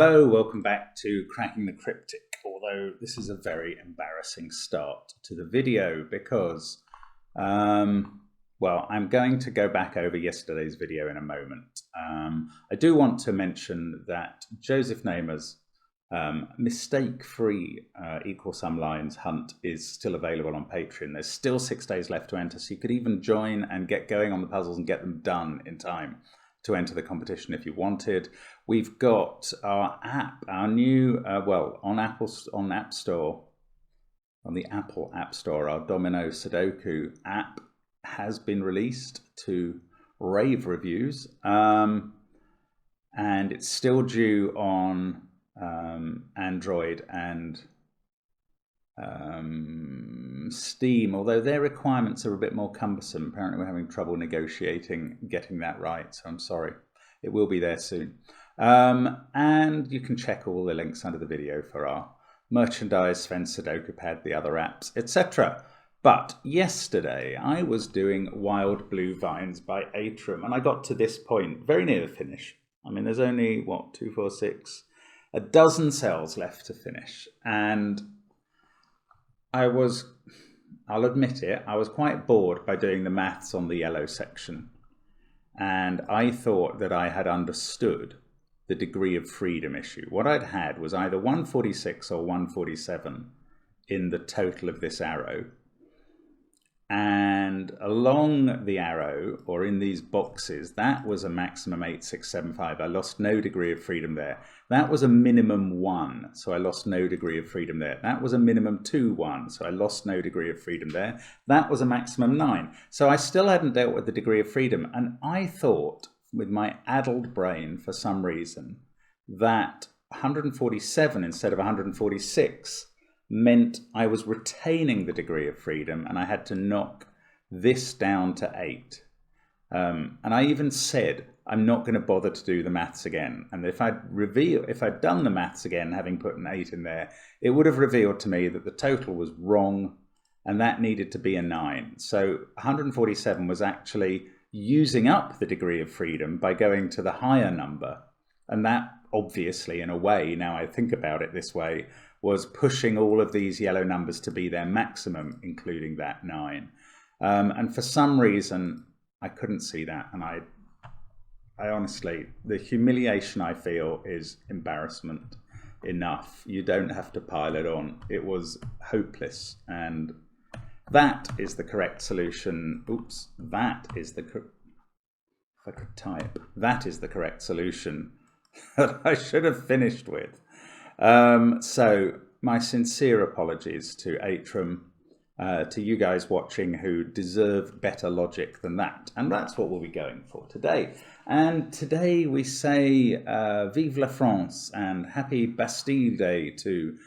Hello, welcome back to Cracking the Cryptic, although this is a very embarrassing start to the video because, well, I'm going to go back over yesterday's video in a moment. I do want to mention that Joseph Neymer's mistake-free equal sum lines hunt is still available on Patreon. There's still 6 days left to enter, so you could even join and get going on the puzzles and get them done in time to enter the competition if you wanted. We've got our app, our new, on App Store, on the Apple App Store, our Domino Sudoku app has been released to rave reviews, and it's still due on Android and Steam, although their requirements are a bit more cumbersome. Apparently we're having trouble negotiating getting that right, so I'm sorry. It will be there soon. And you can check all the links under the video for our merchandise, Sven's SUDOKU PAD, the other apps, etc. But yesterday I was doing Wild Blue Vines by Atrum, and I got to this point, very near the finish. I mean, there's only, what, 2, 4, 6, a dozen cells left to finish. And I'll admit it, I was quite bored by doing the maths on the yellow section. And I thought that I had understood the degree of freedom issue. What I'd had was either 146 or 147 in the total of this arrow. And along the arrow, or in these boxes, that was a maximum 8, 6, 7, 5. I lost no degree of freedom there. That was a minimum 1, so I lost no degree of freedom there. That was a minimum 2, 1, so I lost no degree of freedom there. That was a maximum 9. So I still hadn't dealt with the degree of freedom. And I thought, with my addled brain for some reason, that 147 instead of 146 meant I was retaining the degree of freedom and I had to knock this down to 8. And I even said, I'm not going to bother to do the maths again. And if I'd done the maths again, having put an 8 in there, it would have revealed to me that the total was wrong and that needed to be a 9. So 147 was actually using up the degree of freedom by going to the higher number. And that obviously, in a way, now I think about it this way, was pushing all of these yellow numbers to be their maximum, including that 9. And for some reason, I couldn't see that. And I honestly, the humiliation I feel is embarrassment enough. You don't have to pile it on. It was hopeless. And that is the correct solution. Oops, that is the, if I could type, that is the correct solution that I should have finished with. So my sincere apologies to Atrum, to you guys watching who deserve better logic than that. And that's what we'll be going for today. And today we say Vive la France and Happy Bastille Day to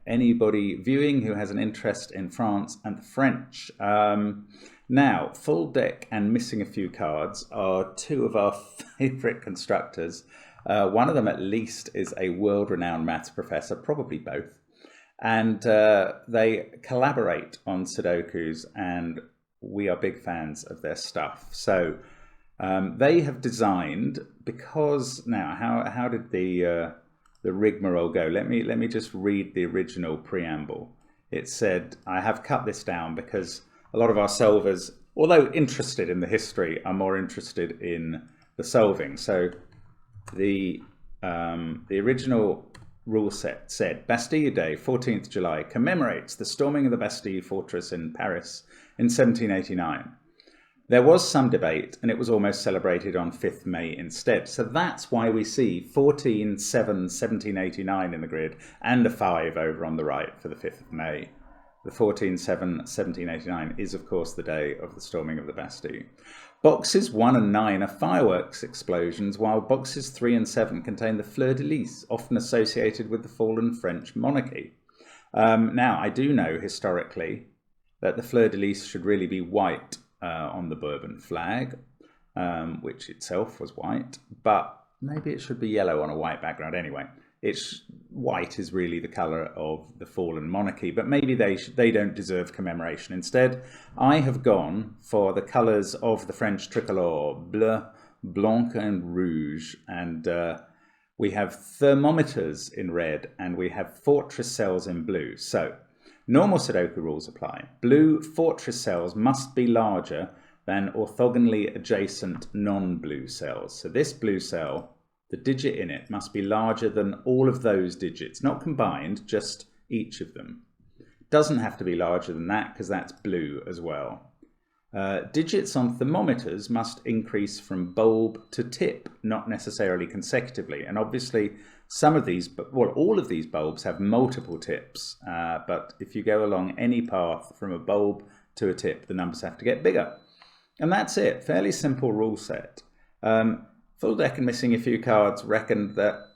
anybody viewing who has an interest in France and the French. Now, full deck and missing a few cards are two of our favourite constructors. One of them at least is a world-renowned maths professor, probably both. And they collaborate on Sudokus, and we are big fans of their stuff. So they have designed, because now, how did the rigmarole go? Let me just read the original preamble. It said, I have cut this down because a lot of our solvers, although interested in the history, are more interested in the solving. So the original rule set said, Bastille Day, 14th July, commemorates the storming of the Bastille fortress in Paris in 1789. There was some debate, and it was almost celebrated on 5th May instead. So that's why we see 14/7/1789 in the grid, and a 5 over on the right for the 5th of May. The 14/7/1789 is, of course, the day of the storming of the Bastille. Boxes 1 and 9 are fireworks explosions, while boxes 3 and 7 contain the fleur-de-lis, often associated with the fallen French monarchy. Now, I do know historically that the fleur-de-lis should really be white on the Bourbon flag, which itself was white, but maybe it should be yellow on a white background anyway. White is really the colour of the fallen monarchy, but maybe they don't deserve commemoration. Instead, I have gone for the colours of the French tricolore, bleu, blanc and rouge, and we have thermometers in red, and we have fortress cells in blue. So normal Sudoku rules apply. Blue fortress cells must be larger than orthogonally adjacent non-blue cells. So this blue cell, the digit in it, must be larger than all of those digits, not combined, just each of them. Doesn't have to be larger than that because that's blue as well. Digits on thermometers must increase from bulb to tip, not necessarily consecutively. And obviously some of these, well, all of these bulbs have multiple tips, but if you go along any path from a bulb to a tip, the numbers have to get bigger. And that's it, fairly simple rule set. Full Deck and Missing a Few Cards reckoned that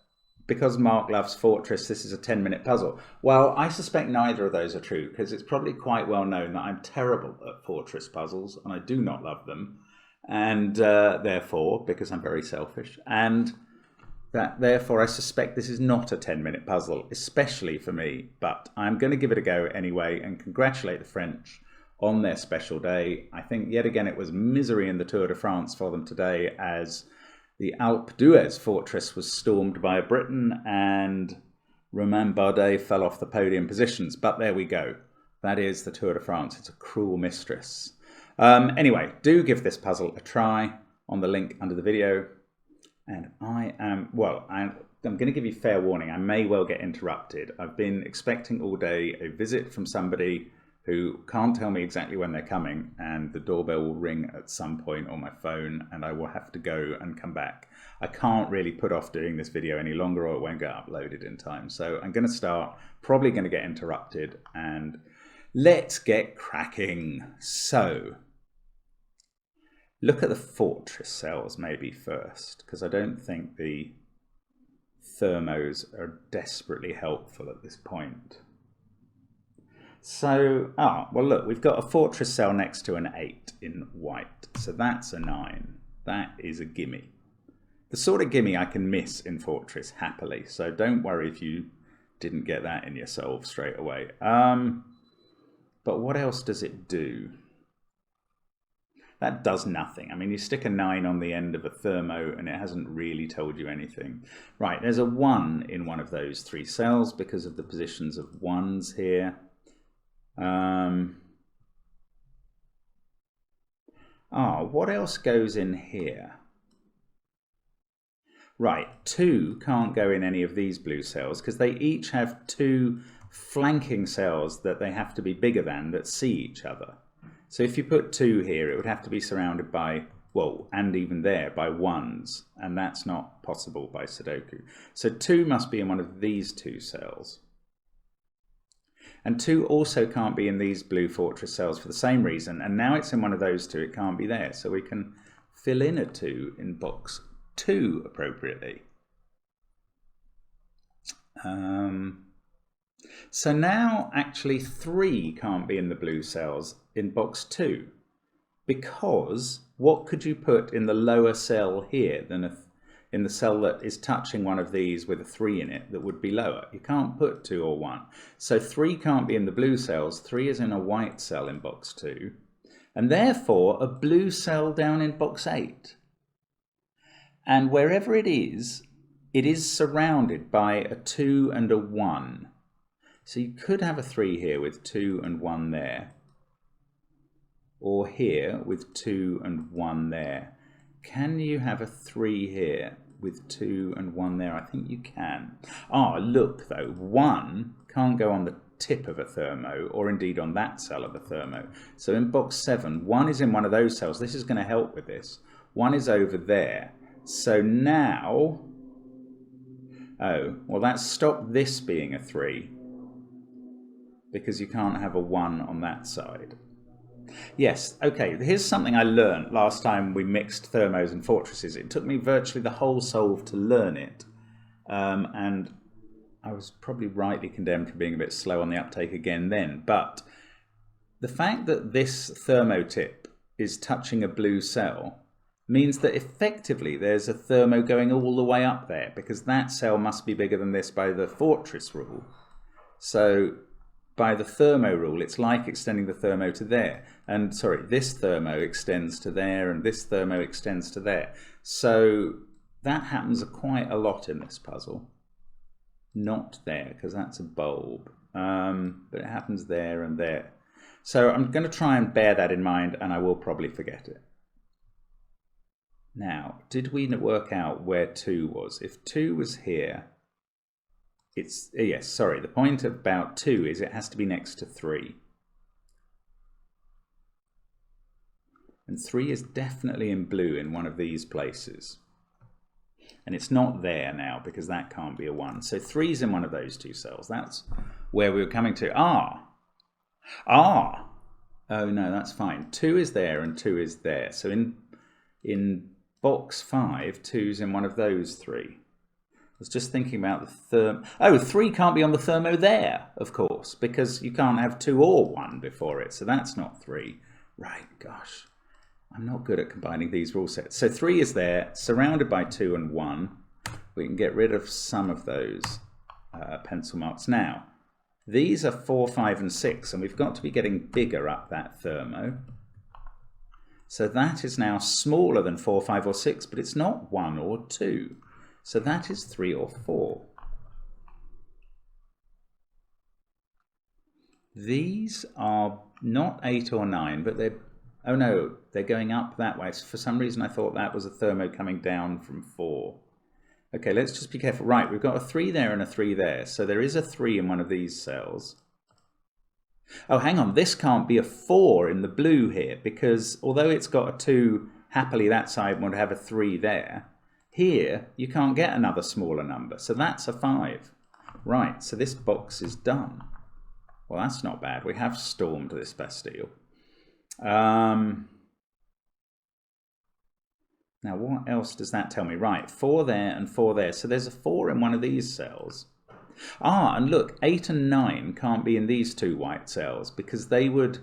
because Mark loves Fortress, this is a 10-minute puzzle. Well, I suspect neither of those are true, because it's probably quite well known that I'm terrible at Fortress puzzles, and I do not love them. And therefore, because I'm very selfish, and that therefore I suspect this is not a 10-minute puzzle, especially for me. But I'm going to give it a go anyway, and congratulate the French on their special day. I think yet again it was misery in the Tour de France for them today, as the Alpe d'Huez fortress was stormed by a Briton and Romain Bardet fell off the podium positions. But there we go. That is the Tour de France. It's a cruel mistress. Anyway, do give this puzzle a try on the link under the video. And I'm going to give you fair warning. I may well get interrupted. I've been expecting all day a visit from somebody who can't tell me exactly when they're coming, and the doorbell will ring at some point on my phone and I will have to go and come back. I can't really put off doing this video any longer or it won't get uploaded in time. So I'm going to start, probably going to get interrupted, and let's get cracking. So look at the fortress cells maybe first, because I don't think the thermos are desperately helpful at this point. So, well look, we've got a fortress cell next to an 8 in white. So that's a 9. That is a gimme. The sort of gimme I can miss in Fortress happily. So don't worry if you didn't get that in your solve straight away. But what else does it do? That does nothing. I mean, you stick a 9 on the end of a thermo and it hasn't really told you anything. Right, there's a 1 in one of those 3 cells because of the positions of 1s here. What else goes in here? Right, 2 can't go in any of these blue cells because they each have 2 flanking cells that they have to be bigger than that see each other. So if you put 2 here, it would have to be surrounded by, well, and even there, by 1s, and that's not possible by Sudoku. So 2 must be in one of these 2 cells. And 2 also can't be in these blue fortress cells for the same reason. And now it's in one of those 2, it can't be there. So we can fill in a 2 in box 2 appropriately. So now actually 3 can't be in the blue cells in box 2. Because what could you put in the lower cell here than in the cell that is touching one of these with a 3 in it that would be lower? You can't put 2 or 1. So 3 can't be in the blue cells. 3 is in a white cell in box 2. And therefore a blue cell down in box 8. And wherever it is surrounded by a 2 and a 1. So you could have a 3 here with 2 and 1 there. Or here with 2 and 1 there. Can you have a 3 here with 2 and 1 there? I think you can. Look though, 1 can't go on the tip of a thermo or indeed on that cell of a thermo. So in box 7, 1 is in one of those cells. This is going to help with this. 1 is over there. So now, that stopped this being a 3 because you can't have a 1 on that side. Yes, okay, here's something I learned last time we mixed thermos and fortresses. It took me virtually the whole solve to learn it. And I was probably rightly condemned for being a bit slow on the uptake again then. But the fact that this thermotip is touching a blue cell means that effectively there's a thermo going all the way up there because that cell must be bigger than this by the fortress rule. So by the thermo rule, it's like extending the thermo to there. And sorry, this thermo extends to there and this thermo extends to there. So that happens quite a lot in this puzzle. Not there, because that's a bulb. But it happens there and there. So I'm going to try and bear that in mind, and I will probably forget it. Now, did we work out where 2 was? If 2 was here, it's, yes, sorry, the point about 2 is it has to be next to 3. And 3 is definitely in blue in one of these places. And it's not there now because that can't be a 1. So 3 is in one of those 2 cells. That's where we were coming to. Oh no, that's fine. 2 is there and 2 is there. So in box 5, 2's in one of those 3. I was just thinking about the 3 can't be on the thermo there, of course, because you can't have 2 or 1 before it. So that's not 3. Right, gosh. I'm not good at combining these rule sets. So 3 is there, surrounded by 2 and 1. We can get rid of some of those pencil marks. Now, these are 4, 5, and 6, and we've got to be getting bigger up that thermo. So that is now smaller than 4, 5, or 6, but it's not 1 or 2. So that is 3 or 4. These are not 8 or 9, but they're, oh no, they're going up that way. So for some reason I thought that was a thermo coming down from 4. Okay, let's just be careful. Right, we've got a 3 there and a 3 there. So there is a 3 in one of these cells. Oh, hang on, this can't be a 4 in the blue here, because although it's got a 2 happily that side and would have a 3 there, here you can't get another smaller number. So that's a 5. Right, so this box is done. Well, that's not bad. We have stormed this Bastille. Now, what else does that tell me? Right, 4 there and 4 there. So there's a 4 in one of these cells. And look, 8 and 9 can't be in these 2 white cells because they would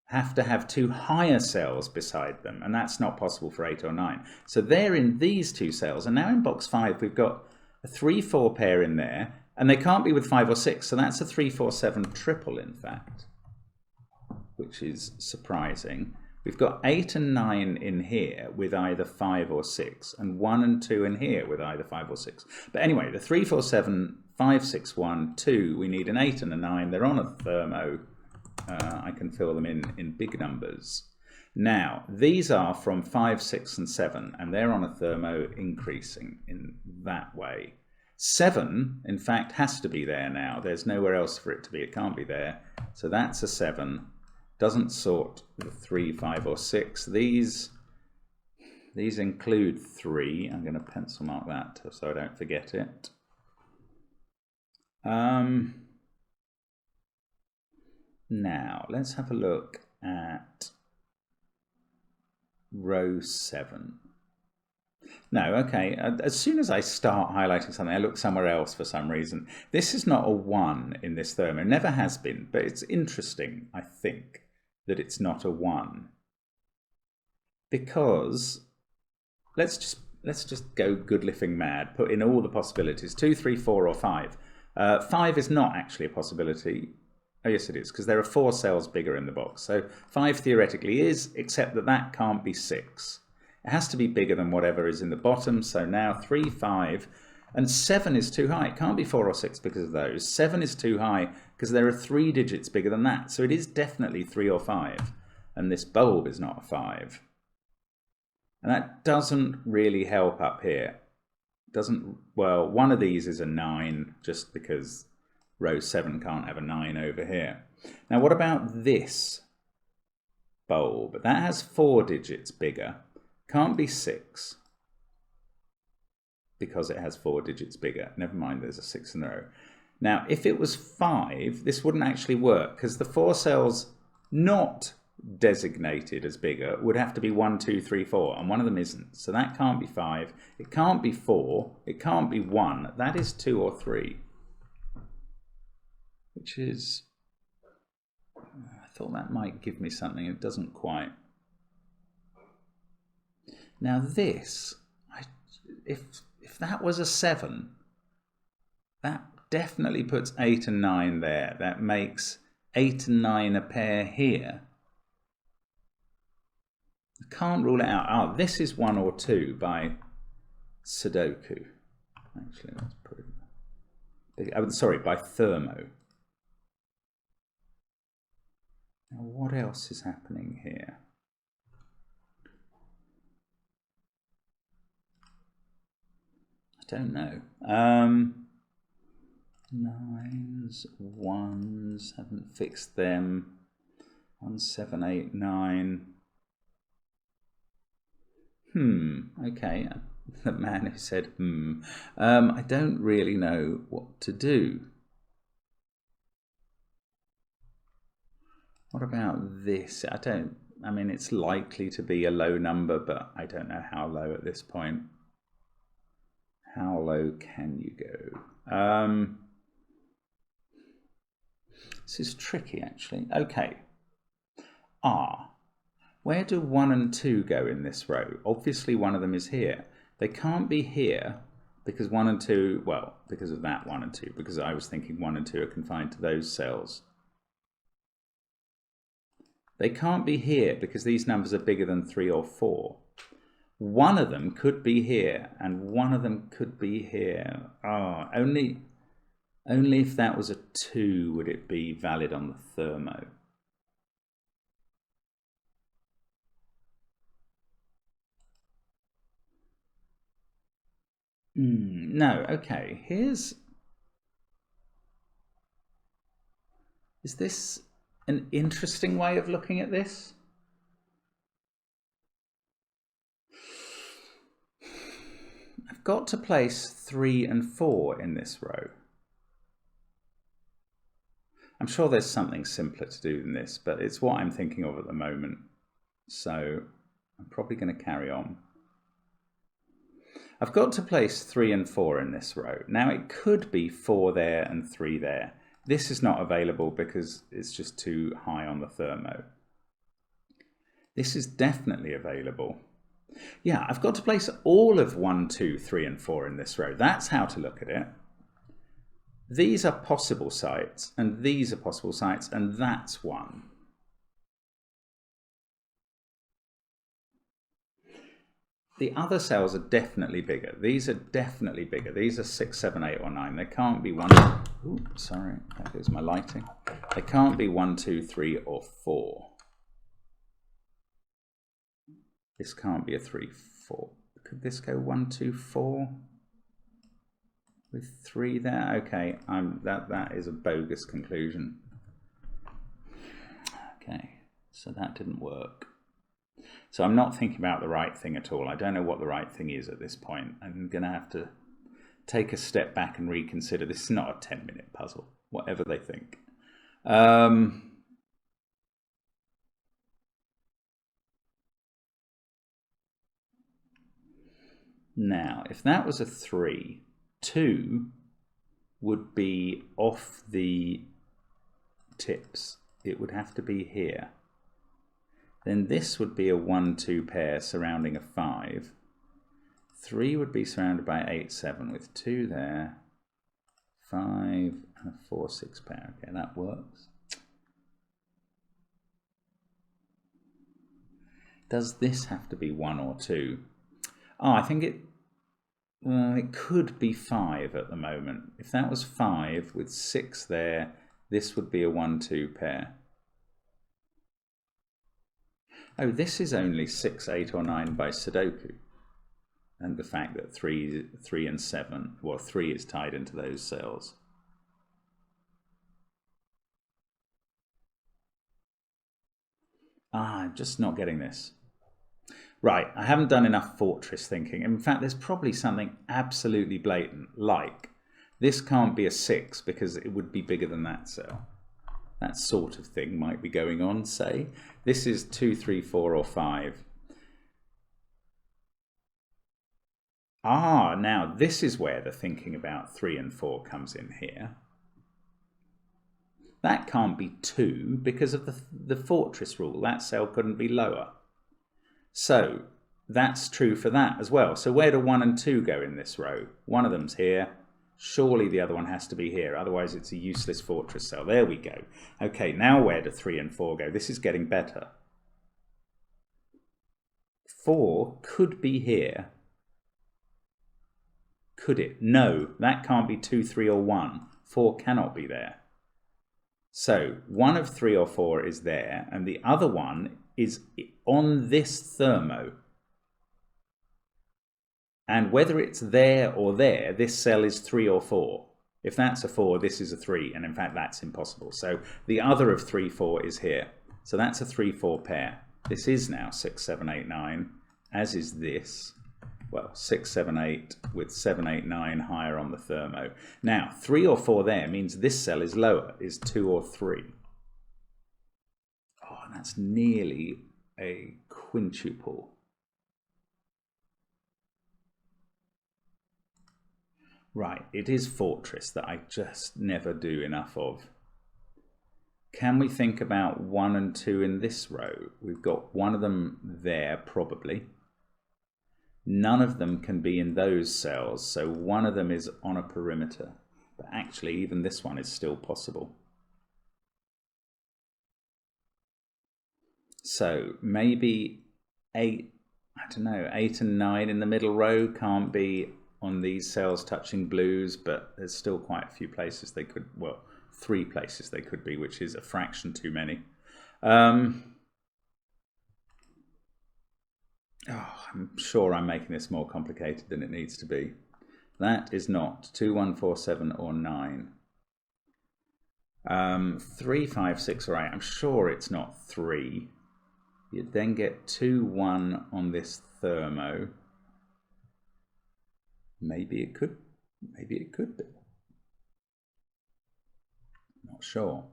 have to have 2 higher cells beside them, and that's not possible for 8 or 9. So they're in these 2 cells, and now in box 5 we've got a 3, 4 pair in there, and they can't be with 5 or 6, so that's a 3, 4, 7 triple, in fact, which is surprising. We've got 8 and 9 in here with either 5 or 6, and 1 and 2 in here with either 5 or 6. But anyway, the 3, 4, 7, 5, 6, 1, 2, we need an 8 and a 9. They're on a thermo. I can fill them in big numbers. Now, these are from 5, 6, and 7, and they're on a thermo increasing in that way. 7, in fact, has to be there now. There's nowhere else for it to be. It can't be there. So that's a 7. Doesn't sort with 3, 5, or 6. These include 3. I'm going to pencil mark that so I don't forget it. Now, let's have a look at row 7. No, okay, as soon as I start highlighting something, I look somewhere else for some reason. This is not a 1 in this thermo, never has been, but it's interesting, I think, that it's not a 1. Because, let's just go good-living mad, put in all the possibilities, 2, 3, 4, or 5. 5 is not actually a possibility. Oh yes it is, because there are 4 cells bigger in the box. So 5 theoretically is, except that that can't be 6. It has to be bigger than whatever is in the bottom. So now 3, 5, and 7 is too high. It can't be 4 or 6 because of those. 7 is too high because there are 3 digits bigger than that. So it is definitely 3 or 5. And this bulb is not a 5. And that doesn't really help up here. Doesn't, well, one of these is a 9 just because row 7 can't have a 9 over here. Now what about this bulb? That has 4 digits bigger. Can't be 6 because it has 4 digits bigger. Never mind, there's a 6 in a row. Now if it was 5, this wouldn't actually work because the 4 cells not designated as bigger would have to be 1, 2, 3, 4, and one of them isn't. So that can't be 5, it can't be 4, it can't be 1. That is 2 or 3. Which is, I thought that might give me something, it doesn't quite. Now this, if that was a 7, that definitely puts 8 and 9 there. That makes 8 and 9 a pair here. I can't rule it out. Oh, this is 1 or 2 by Sudoku. Actually, let's put it. Sorry, by thermo. Now, what else is happening here? I don't know. Nines, ones, haven't fixed them. 1, 7, 8, 9. Okay. The man who said, I don't really know what to do. What about this? I mean, it's likely to be a low number, but I don't know how low at this point. How low can you go? This is tricky, actually. Okay. Where do 1 and 2 go in this row? Obviously, one of them is here. They can't be here because 1 and 2, well, because of that 1 and 2, because I was thinking 1 and 2 are confined to those cells. They can't be here because these numbers are bigger than 3 or 4. One of them could be here, and one of them could be here. Only if that was a 2 would it be valid on the thermo. No, okay. Is this an interesting way of looking at this? I've got to place 3 and 4 in this row. I'm sure there's something simpler to do than this, but it's what I'm thinking of at the moment. So I'm probably going to carry on. I've got to place 3 and 4 in this row. Now it could be 4 there and 3 there. This is not available because it's just too high on the thermo. This is definitely available. Yeah, I've got to place all of 1, 2, 3 and 4 in this row. That's how to look at it. These are possible sites, and these are possible sites, and that's 1. The other cells are definitely bigger. These are definitely bigger. These are 6, 7, 8, or 9. They can't be 1. Ooh, sorry, that goes my lighting. They can't be 1, 2, 3, or 4. This can't be a 3, 4. Could this go 1, 2, 4? With 3 there? Okay, that is a bogus conclusion. Okay, so that didn't work. So I'm not thinking about the right thing at all. I don't know what the right thing is at this point. I'm going to have to take a step back and reconsider. This is not a 10-minute puzzle, whatever they think. Now, if that was a 3, 2 would be off the tips. It would have to be here. Then this would be a 1, 2 pair surrounding a 5. 3 would be surrounded by 8, 7 with 2 there. 5 and a 4, 6 pair. Okay, that works. Does this have to be 1 or 2? I think it could be 5 at the moment. If that was 5 with 6 there, this would be a 1, 2 pair. Oh, this is only 6, 8, or 9 by Sudoku. And the fact that 3 and 7, well, 3 is tied into those cells. I'm just not getting this. Right, I haven't done enough fortress thinking. In fact, there's probably something absolutely blatant, like this can't be a 6 because it would be bigger than that cell. That sort of thing might be going on, say. This is 2, 3, 4, or 5. Now this is where the thinking about 3 and 4 comes in here. That can't be 2 because of the fortress rule. That cell couldn't be lower. So that's true for that as well. So where do 1 and 2 go in this row? One of them's here. Surely the other one has to be here. Otherwise it's a useless fortress cell. There we go. Okay, now where do 3 and 4 go? This is getting better. 4 could be here. Could it? No, that can't be 2, 3 or 1. 4 cannot be there. So one of 3 or 4 is there, and the other one is on this thermo. And whether it's there or there, this cell is 3 or 4. If that's a 4, this is a 3, and in fact that's impossible. So the other of 3, 4 is here. So that's a 3, 4 pair. This is now 6, 7, 8, 9, as is this. Well, 6, 7, 8 with 7, 8, 9 higher on the thermo. Now, 3 or 4 there means this cell is lower, is 2 or 3. Oh, that's nearly a quintuple. Right, it is fortress that I just never do enough of. Can we think about 1 and 2 in this row? We've got one of them there, probably. None of them can be in those cells, so one of them is on a perimeter. But actually, even this one is still possible. So maybe 8, I don't know, 8 and 9 in the middle row can't be on these cells touching blues, but there's still quite a few places they could, well, 3 places they could be, which is a fraction too many. Oh, I'm sure I'm making this more complicated than it needs to be. That is not 2, 1, 4, 7 or 9. 3, 5, 6 or 8. I'm sure it's not 3. You'd then get 2, 1 on this thermo. Maybe it could be. Not sure.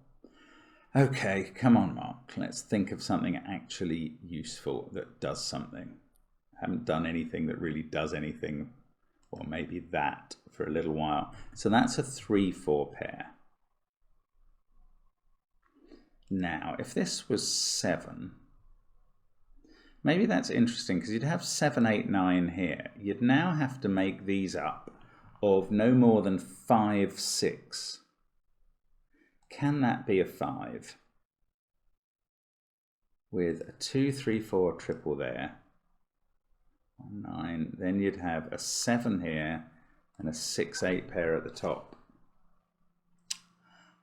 Okay, come on, Mark. Let's think of something actually useful that does something. Haven't done anything that really does anything, or maybe that for a little while. So that's a 3, 4 pair. Now, if this was 7, maybe that's interesting because you'd have 7, 8, 9 here. You'd now have to make these up of no more than 5, 6. Can that be a 5? With a 2, 3, 4 triple there. 9. Then you'd have a 7 here and a 6, 8 pair at the top.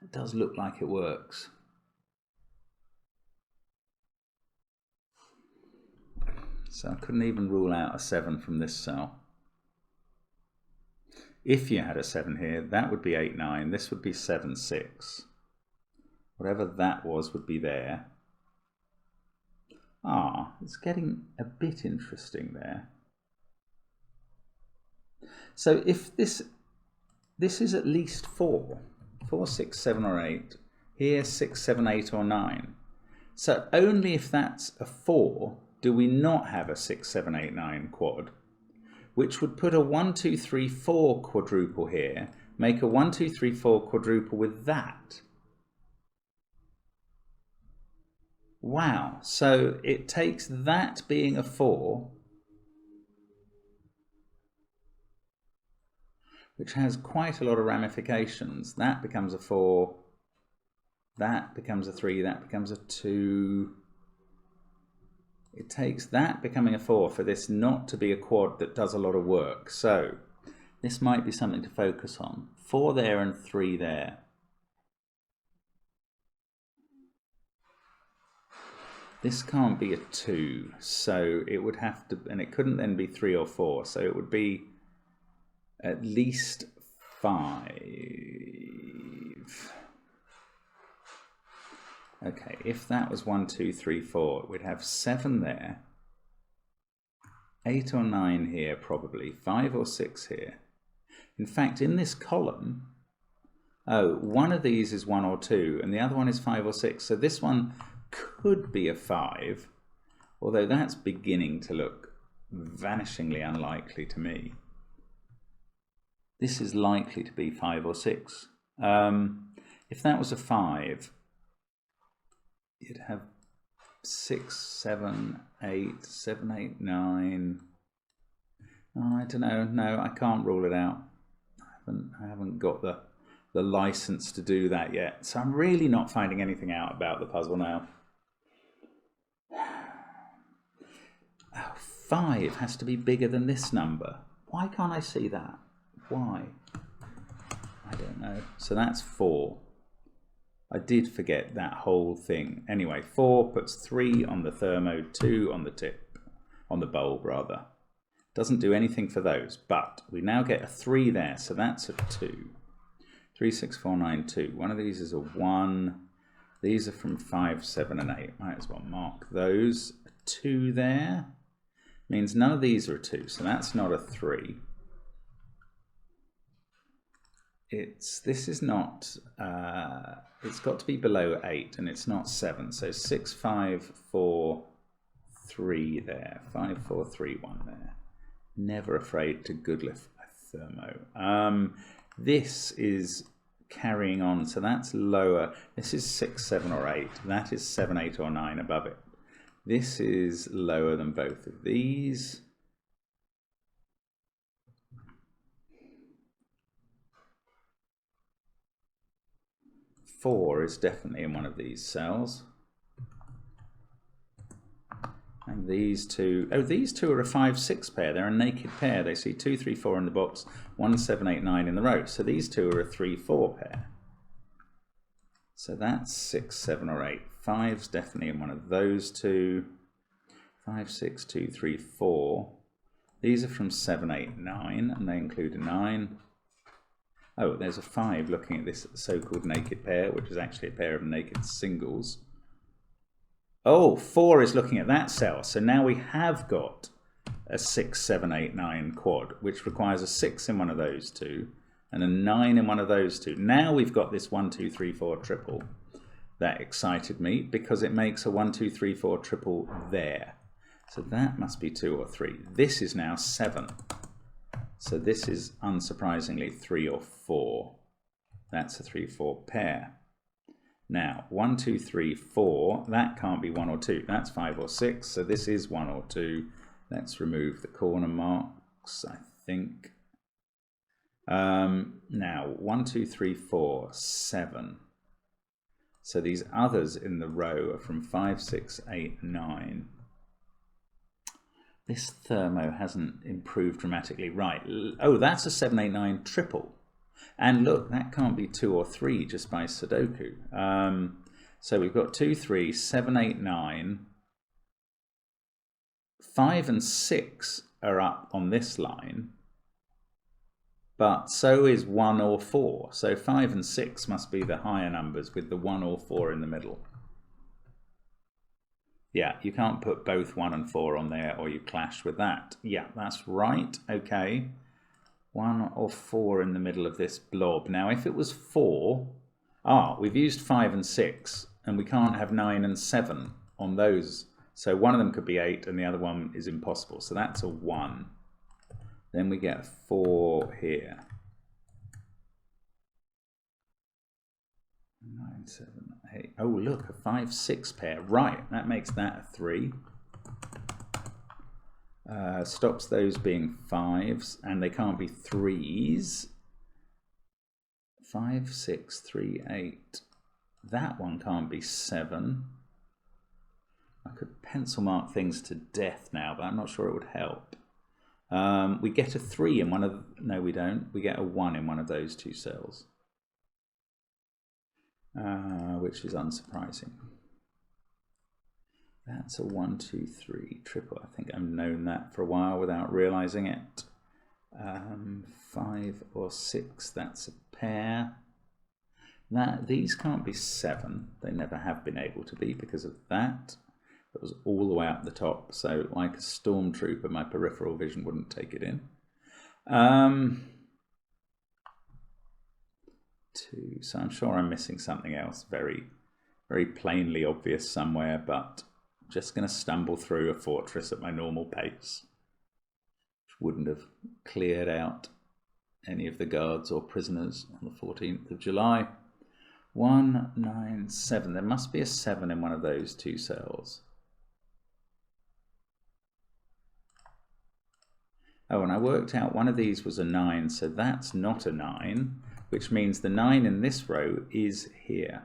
It does look like it works. So I couldn't even rule out a 7 from this cell. If you had a 7 here, that would be 8, 9. This would be 7, 6. Whatever that was would be there. Ah, it's getting a bit interesting there. So if this is at least 4, 4, 6, 7 or 8. Here 6, 7, 8 or 9. So only if that's a 4 do we not have a 6, 7, 8, 9 quad, which would put a 1, 2, 3, 4 quadruple here, make a 1, 2, 3, 4 quadruple with that. Wow, so it takes that being a 4, which has quite a lot of ramifications. That becomes a 4, that becomes a 3, that becomes a 2. It takes that becoming a 4 for this not to be a quad that does a lot of work. So this might be something to focus on. 4 there and 3 there. This can't be a 2, so it would have to, and it couldn't then be 3 or 4, so it would be at least 5. Okay, if that was 1, 2, 3, 4, we'd have 7 there, 8 or 9 here probably, 5 or 6 here. In fact, in this column, oh, one of these is 1 or 2, and the other one is 5 or 6, so this one could be a 5, although that's beginning to look vanishingly unlikely to me. This is likely to be 5 or 6. If that was a 5, you'd have 6, 7, 8, 7, 8, 9. Oh, I don't know. No, I can't rule it out. I haven't got the license to do that yet. So I'm really not finding anything out about the puzzle now. 5 has to be bigger than this number. Why can't I see that? Why? I don't know. So that's 4. I did forget that whole thing. Anyway, 4 puts 3 on the thermo, 2 on the tip, on the bulb rather. Doesn't do anything for those, but we now get a 3 there, so that's a 2. 3, 6, 4, 9, 2. One of these is a 1. These are from 5, 7, and 8. Might as well mark those. A 2 there means none of these are a 2, so that's not a 3. This is not, it's got to be below 8, and it's not 7. So 6, 5, 4, 3 there. 5, 4, 3, 1 there. Never afraid to goodlift a thermo. This is carrying on, so that's lower. This is 6, 7, or 8. That is 7, 8, or 9 above it. This is lower than both of these. Four is definitely in one of these cells. And these two, oh, these two are a 5, 6 pair. They're a naked pair. They see 2, 3, 4 in the box, 1, 7, 8, 9 in the row. So these two are a 3, 4 pair. So that's 6, 7, or 8. 5's definitely in one of those two. 5, 6, 2, 3, 4. These are from 7, 8, 9, and they include a 9. Oh, there's a 5 looking at this so-called naked pair, which is actually a pair of naked singles. Oh, 4 is looking at that cell. So now we have got a 6, 7, 8, 9 quad, which requires a 6 in one of those two and a 9 in one of those two. Now we've got this 1, 2, 3, 4 triple. That excited me because it makes a 1, 2, 3, 4 triple there. So that must be 2 or 3. This is now 7. So this is unsurprisingly 3 or 4. That's a 3, 4 pair. Now, 1, 2, 3, 4, that can't be 1 or 2. That's 5 or 6, so this is 1 or 2. Let's remove the corner marks, I think. Now, 1, 2, 3, 4, 7. So these others in the row are from 5, 6, 8, 9. This thermo hasn't improved dramatically. Right. Oh, that's a 7, 8, 9 triple. And look, that can't be 2 or 3 just by Sudoku. So we've got 2, 3, 7, 8, 9. 5 and 6 are up on this line. But so is 1 or 4. So 5 and 6 must be the higher numbers with the 1 or 4 in the middle. Yeah, you can't put both 1 and 4 on there or you clash with that. Yeah, that's right. Okay. 1 or 4 in the middle of this blob. Now, if it was 4, we've used 5 and 6, and we can't have 9 and 7 on those. So one of them could be 8, and the other one is impossible. So that's a 1. Then we get a 4 here. 9, 7, 8. Oh, look, a 5, 6 pair. Right, that makes that a 3. Stops those being 5s, and they can't be 3s. 5, 6, 3, 8. That one can't be 7. I could pencil mark things to death now, but I'm not sure it would help. We get a 3 in one of... No, we don't. We get a 1 in one of those two cells, which is unsurprising. That's a 1, 2, 3 triple. I think I've known that for a while without realizing it. 5 or 6, that's a pair. These can't be 7. They never have been able to be because of that. It was all the way up the top, so like a stormtrooper, my peripheral vision wouldn't take it in. 2. So I'm sure I'm missing something else very, very plainly obvious somewhere, but just going to stumble through a fortress at my normal pace, which wouldn't have cleared out any of the guards or prisoners on the 14th of July. 1, 9, 7. There must be a 7 in one of those two cells. Oh, and I worked out one of these was a 9, so that's not a 9, which means the 9 in this row is here.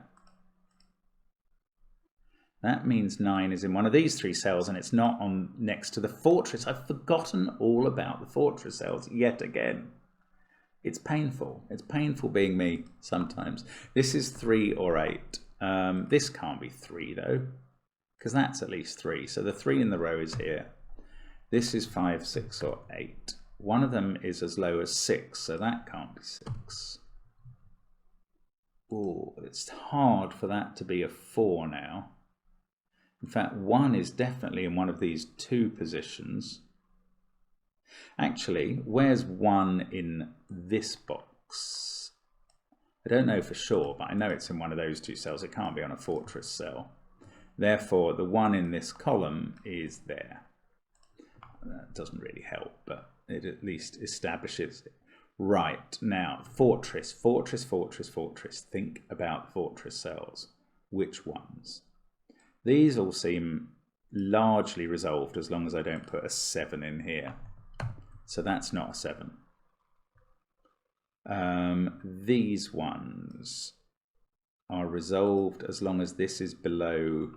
That means 9 is in one of these 3 cells, and it's not on next to the fortress. I've forgotten all about the fortress cells yet again. It's painful. It's painful being me sometimes. This is 3 or 8. This can't be 3 though, because that's at least 3. So the 3 in the row is here. This is 5, 6, or 8. One of them is as low as 6, so that can't be 6. Oh, it's hard for that to be a 4 now. In fact, 1 is definitely in one of these 2 positions. Actually, where's 1 in this box? I don't know for sure, but I know it's in one of those 2 cells. It can't be on a fortress cell. Therefore, the 1 in this column is there. That doesn't really help, but it at least establishes it. Right, now, fortress, fortress, fortress, fortress. Think about fortress cells. Which ones? These all seem largely resolved as long as I don't put a 7 in here. So that's not a 7. These ones are resolved as long as this is below,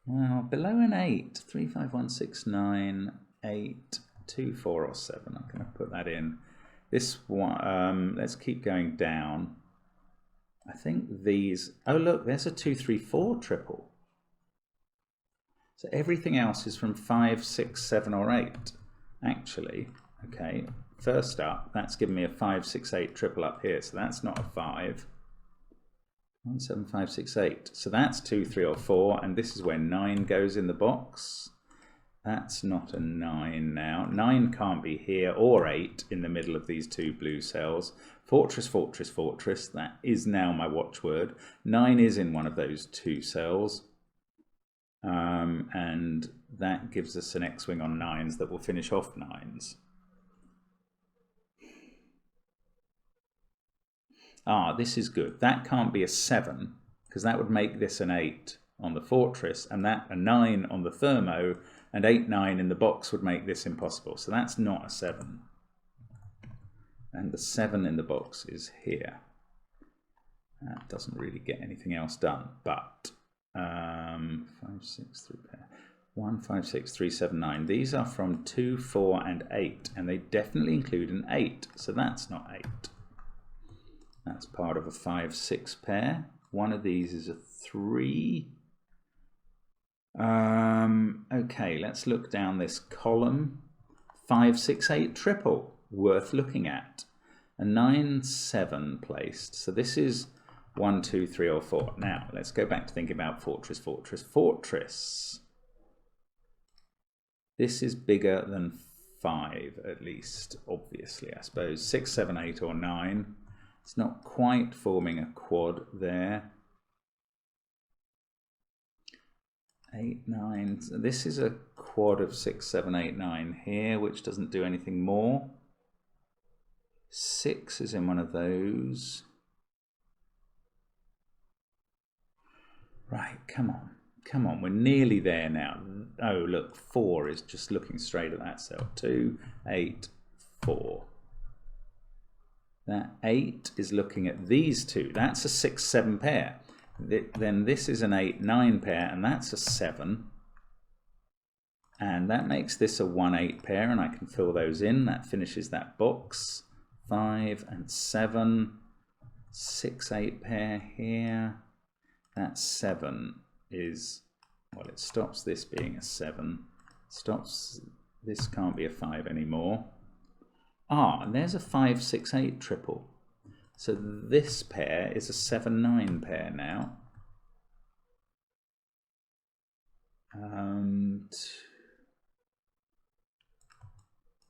well, below an 8. 3, 5, 1, 6, 9, 8, 2, 4, or 7. I'm going to put that in. This one, let's keep going down. I think these, oh look, there's a 2, 3, 4 triple. So everything else is from 5, 6, 7, or 8. Actually, okay, first up, that's given me a 5, 6, 8 triple up here, so that's not a 5. 1, 7, 5, 6, 8. So that's 2, 3, or 4, and this is where 9 goes in the box. That's not a 9 now. 9 can't be here, or 8 in the middle of these 2 blue cells. Fortress, fortress, fortress, that is now my watchword. 9 is in one of those 2 cells. And that gives us an X-wing on 9s that will finish off 9s. Ah, this is good. That can't be a 7, because that would make this an 8 on the fortress, and that a 9 on the thermo, and 8, 9 in the box would make this impossible. So that's not a 7. And the 7 in the box is here. That doesn't really get anything else done, but 5, 6, 3 pair. 1, 5, 6, 3, 7, 9. These are from 2, 4, and 8, and they definitely include an 8, so that's not 8. That's part of a 5, 6 pair. One of these is a 3. Okay, let's look down this column. 5, 6, 8 triple, worth looking at. A 9, 7 placed. So this is 1, 2, 3, or 4. Now, let's go back to thinking about fortress, fortress, fortress. This is bigger than 5, at least, obviously, I suppose. 6, 7, 8, or 9. It's not quite forming a quad there. 8, 9. So this is a quad of 6, 7, 8, 9 here, which doesn't do anything more. 6 is in one of those. Right, come on. Come on, we're nearly there now. Oh, look, 4 is just looking straight at that cell. 2, 8, 4. That 8 is looking at these 2. That's a 6, 7 pair. Then this is an 8, 9 pair, and that's a 7. And that makes this a 1, 8 pair, and I can fill those in. That finishes that box. 5 and 7. 6, 8 pair here. That 7 is, well, it stops this being a 7. Stops, this can't be a 5 anymore. Ah, and there's a 5, 6, 8 triple. So this pair is a 7, 9 pair now.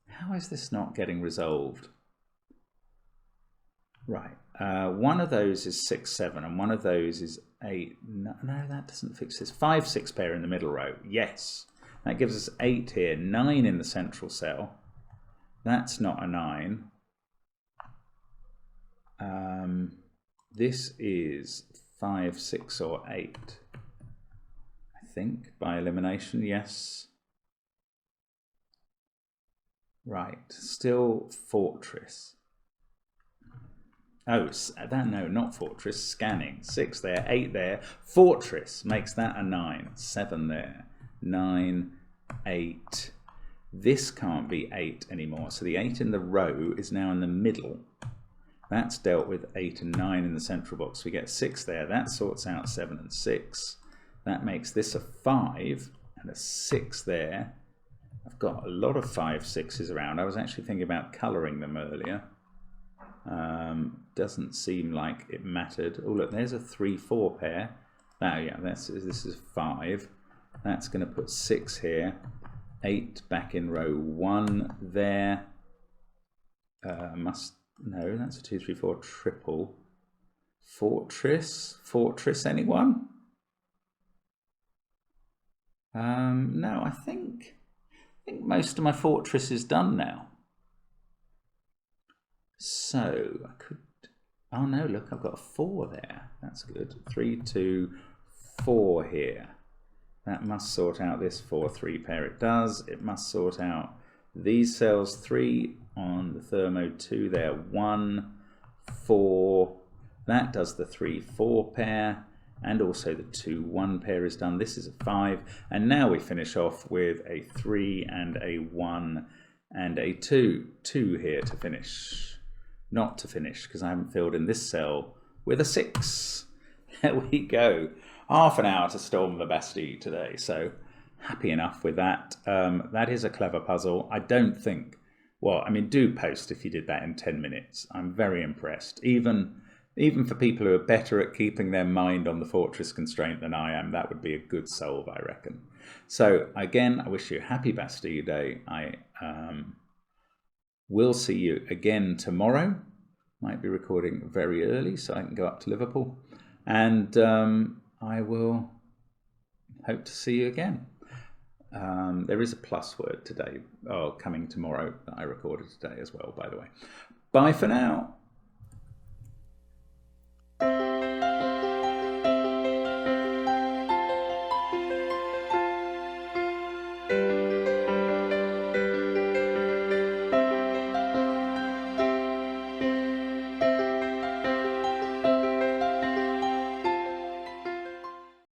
How is this not getting resolved? Right, one of those is 6, 7, and one of those is 8. No, that doesn't fix this. 5, 6 pair in the middle row. Yes, that gives us 8 here. 9 in the central cell. That's not a 9. This is 5, 6, or 8. I think by elimination, yes. Right, still fortress. Oh, that, no, not fortress, scanning. 6 there, 8 there. Fortress makes that a 9. 7 there. 9, 8. This can't be 8 anymore. So the 8 in the row is now in the middle. That's dealt with 8 and 9 in the central box. We get 6 there. That sorts out 7 and 6. That makes this a 5 and a 6 there. I've got a lot of 5, 6s around. I was actually thinking about colouring them earlier. Doesn't seem like it mattered. Oh look, there's a 3, 4 pair. Oh yeah, this is 5. That's going to put 6 here. 8 back in row 1 there. No, that's a 2, 3, 4 triple. Fortress, anyone? No, I think most of my fortress is done now. So I could, oh no, look, I've got a 4 there. That's good. 3, 2, 4 here. That must sort out this 4, 3 pair. It does. It must sort out these cells. 3 on the thermo, 2 there, 1, 4. That does the 3, 4 pair. And also the 2, 1 pair is done. This is a 5. And now we finish off with a 3 and a 1 and a 2. 2 here to finish. Not to finish, because I haven't filled in this cell with a 6. There we go. Half an hour to storm the Bastille today. So happy enough with that. That is a clever puzzle. I don't think, well, I mean, do post if you did that in 10 minutes. I'm very impressed. Even for people who are better at keeping their mind on the fortress constraint than I am, that would be a good solve, I reckon. So again, I wish you a happy Bastille Day. I will see you again tomorrow. Might be recording very early so I can go up to Liverpool. And I will hope to see you again. There is a plus word today, coming tomorrow, that I recorded today as well, by the way. Bye for now.